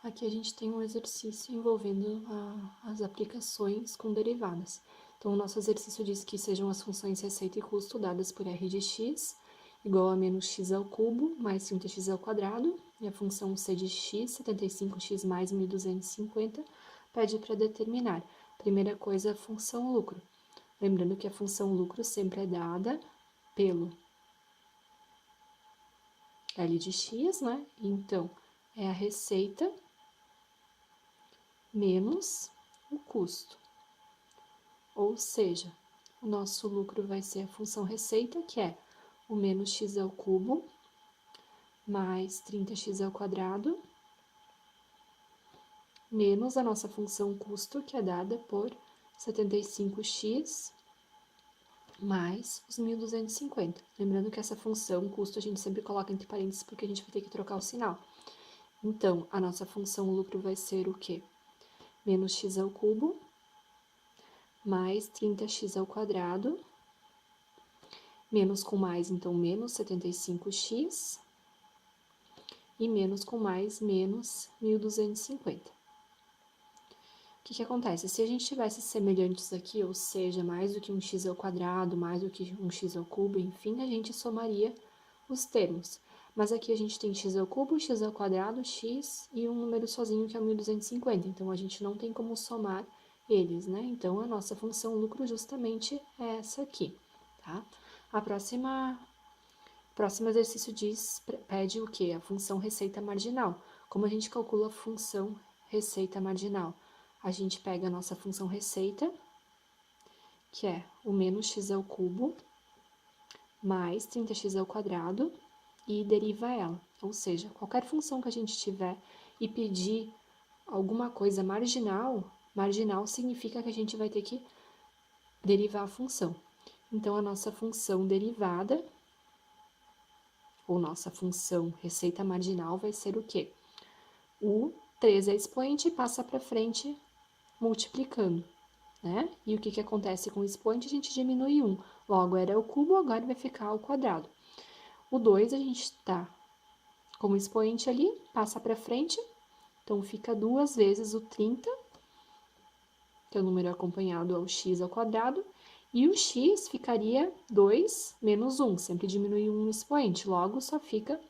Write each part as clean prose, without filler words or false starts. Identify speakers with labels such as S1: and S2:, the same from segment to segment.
S1: Aqui a gente tem um exercício envolvendo as aplicações com derivadas. Então, o nosso exercício diz que sejam as funções receita e custo dadas por r de x igual a menos x ao cubo mais 30x ao quadrado, e a função c de x, 75x mais 1250, pede para determinar. Primeira coisa, a função lucro. Lembrando que a função lucro sempre é dada pelo L de x, né? Então, é a receita menos o custo. Ou seja, o nosso lucro vai ser a função receita, que é o menos x ao cubo mais 30x ao quadrado, menos a nossa função custo, que é dada por 75x mais os 1250. Lembrando que essa função custo a gente sempre coloca entre parênteses porque a gente vai ter que trocar o sinal. Então, a nossa função lucro vai ser o quê? Menos x ao cubo mais 30x ao quadrado, menos com mais, então, menos 75x, e menos com mais, menos 1250. O que acontece? Se a gente tivesse semelhantes aqui, ou seja, mais do que um x ao quadrado, mais do que um x ao cubo, enfim, a gente somaria os termos. Mas aqui a gente tem x ao cubo, x ao quadrado, x e um número sozinho que é 1250. Então, a gente não tem como somar eles, né? Então, a nossa função lucro justamente é essa aqui, tá? A próximo exercício pede o quê? A função receita marginal. Como a gente calcula a função receita marginal? A gente pega a nossa função receita, que é o menos x ao cubo, mais 30x ao quadrado, e deriva ela. Ou seja, qualquer função que a gente tiver e pedir alguma coisa marginal, marginal significa que a gente vai ter que derivar a função. Então, a nossa função derivada, ou nossa função receita marginal, vai ser o quê? O 3 é expoente e passa para frente multiplicando, né? E o que acontece com o expoente? A gente diminui 1. Logo, era o cubo, agora vai ficar ao quadrado. O 2 a gente está como expoente ali, passa para frente, então fica 2 vezes o 30, que é o número acompanhado ao x ao quadrado, e o x ficaria 2 menos 1, sempre diminui 1 no expoente, logo só fica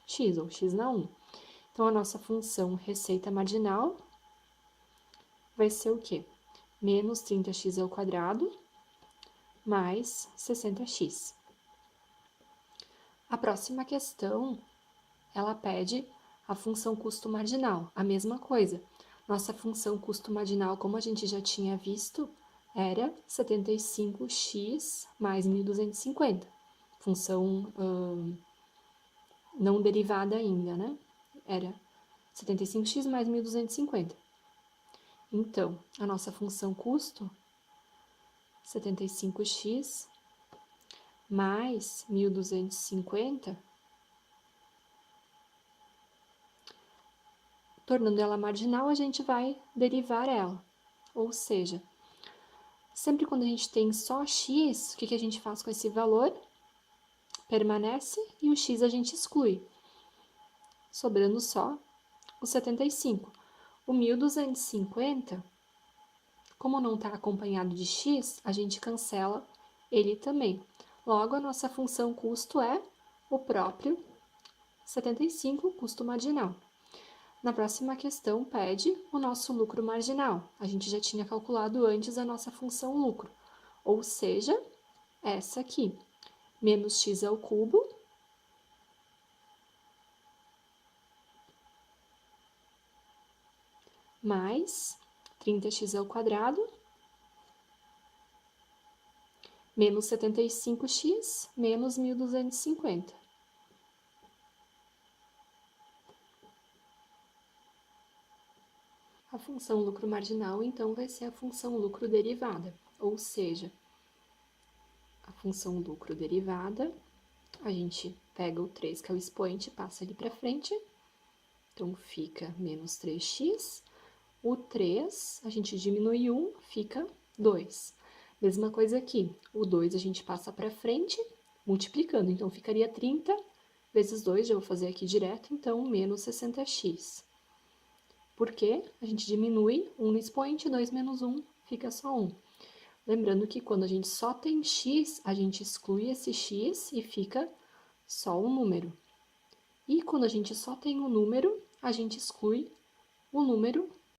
S1: x, ou x na 1. Então, a nossa função receita marginal vai ser o quê? Menos 30x ao quadrado mais 60x. A próxima questão, ela pede a função custo marginal, a mesma coisa. Nossa função custo marginal, como a gente já tinha visto, era 75x mais 1250. Função não derivada ainda, né? Era 75x mais 1250. Então, a nossa função custo, 75x mais 1250, tornando ela marginal, a gente vai derivar ela. Ou seja, sempre quando a gente tem só x, o que a gente faz com esse valor? Permanece e o x a gente exclui, sobrando só o 75. O 1250, como não está acompanhado de x, a gente cancela ele também. Logo, a nossa função custo é o próprio 75, custo marginal. Na próxima questão, pede o nosso lucro marginal. A gente já tinha calculado antes a nossa função lucro, ou seja, essa aqui, menos x ao cubo, mais 30x ao quadrado, menos 75x, menos 1250. A função lucro marginal, então, vai ser a função lucro derivada, ou seja, a função lucro derivada, a gente pega o 3, que é o expoente, passa ali para frente, então fica menos 3x, o 3, a gente diminui 1, fica 2. Mesma coisa aqui, o 2 a gente passa para frente, multiplicando, então ficaria 30 vezes 2, já vou fazer aqui direto, então menos 60x. Por quê? A gente diminui 1 no expoente, 2 menos 1 fica só 1. Lembrando que quando a gente só tem x, a gente exclui esse x e fica só um número. E quando a gente só tem um número, a gente exclui o número